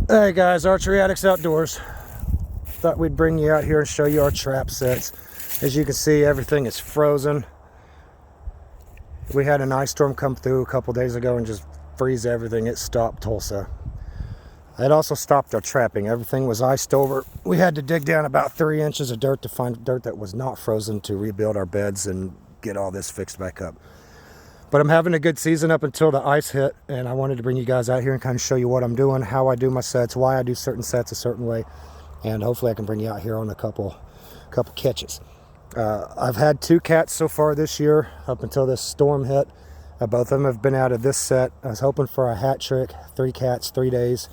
Hey guys, Archery Addicts Outdoors. Thought we'd bring you out here and show you our trap sets. As you can see, everything is frozen. We had an ice storm come through a couple days ago and just freeze everything. It stopped Tulsa. It also stopped our trapping. Everything was iced over. We had to dig down about 3 inches of dirt to find dirt that was not frozen to rebuild our beds and get all this fixed back up. But I'm having a good season up until the ice hit, and I wanted to bring you guys out here and kind of show you what I'm doing, how I do my sets, why I do certain sets a certain way, and hopefully I can bring you out here on a couple catches. I've had 2 cats so far this year up until this storm hit. Both of them have been out of this set. I was hoping for a hat trick, 3 cats, 3 days.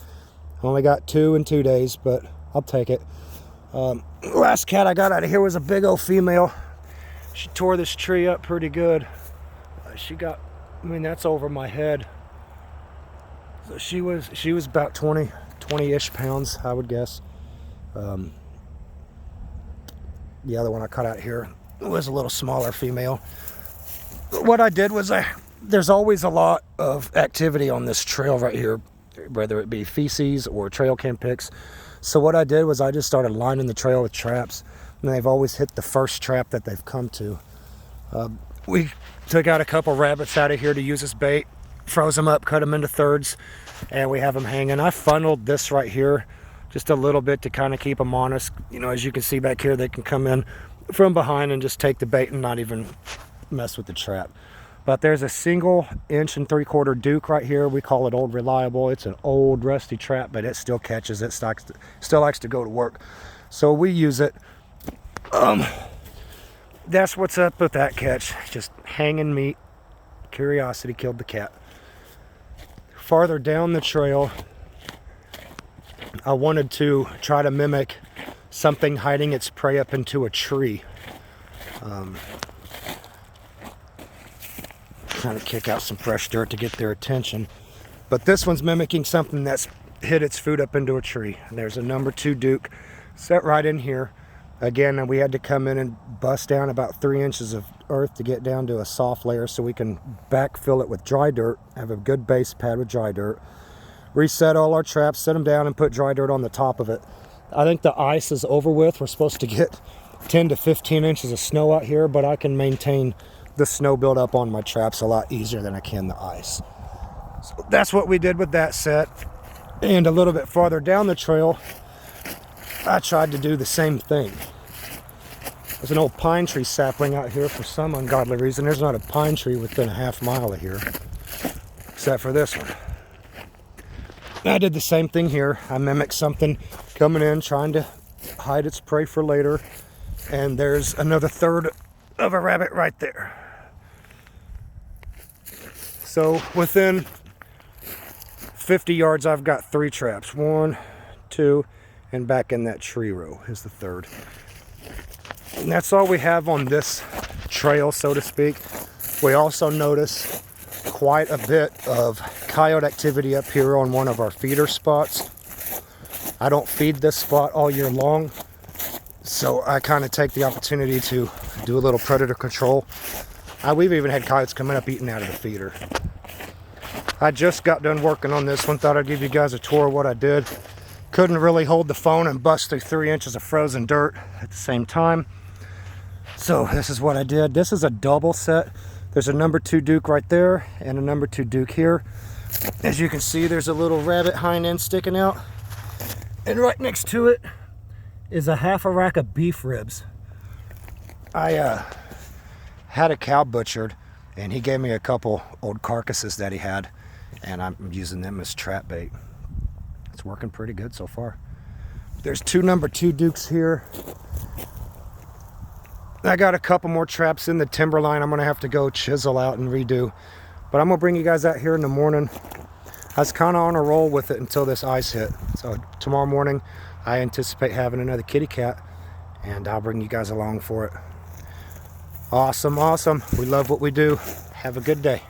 Only got 2 in 2 days, but I'll take it. Last cat I got out of here was a big old female. She tore this tree up pretty good. She got, I mean, that's over my head. So she was about 20-ish pounds, I would guess. The other one I caught out here was a little smaller female. What I did was there's always a lot of activity on this trail right here, whether it be feces or trail cam picks. So what I did was I just started lining the trail with traps, and they've always hit the first trap that they've come to. We took out a couple rabbits out of here to use as bait, froze them up, cut them into thirds, and we have them hanging. I funneled this right here just a little bit to kind of keep them honest. You know, as you can see back here, they can come in from behind and just take the bait and not even mess with the trap. But there's a single 1 3/4 Duke right here. We call it Old Reliable. It's an old rusty trap, but it still catches. It still likes to go to work. So we use it. That's what's up with that catch. Just hanging meat. Curiosity killed the cat. Farther down the trail, I wanted to try to mimic something hiding its prey up into a tree. Trying to kick out some fresh dirt to get their attention. But this one's mimicking something that's hid its food up into a tree. And there's a number 2 Duke set right in here. Again, we had to come in and bust down about 3 inches of earth to get down to a soft layer so we can backfill it with dry dirt, have a good base pad with dry dirt, reset all our traps, set them down, and put dry dirt on the top of it. I think the ice is over with. We're supposed to get 10 to 15 inches of snow out here, but I can maintain the snow buildup on my traps a lot easier than I can the ice. So that's what we did with that set. And a little bit farther down the trail, I tried to do the same thing. There's an old pine tree sapling out here for some ungodly reason. There's not a pine tree within a half mile of here, except for this one. I did the same thing here. I mimicked something coming in, trying to hide its prey for later. And there's another third of a rabbit right there. So within 50 yards, I've got 3 traps. 1, 2, and back in that tree row is the third. And that's all we have on this trail, so to speak. We also notice quite a bit of coyote activity up here on one of our feeder spots. I don't feed this spot all year long, so I kind of take the opportunity to do a little predator control. We've even had coyotes coming up eating out of the feeder. I just got done working on this one. Thought I'd give you guys a tour of what I did. Couldn't really hold the phone and bust through 3 inches of frozen dirt at the same time. So this is what I did. This is a double set. There's a number 2 Duke right there and a number 2 Duke here. As you can see, there's a little rabbit hind end sticking out. And right next to it is a half a rack of beef ribs. I had a cow butchered, and he gave me a couple old carcasses that he had, and I'm using them as trap bait. It's working pretty good so far. There's 2 number 2 Dukes here. I got a couple more traps in the timberline I'm gonna have to go chisel out and redo, but I'm gonna bring you guys out here in the morning. I was kind of on a roll with it until this ice hit. So tomorrow morning, I anticipate having another kitty cat, and I'll bring you guys along for it. Awesome, awesome. We love what we do. Have a good day.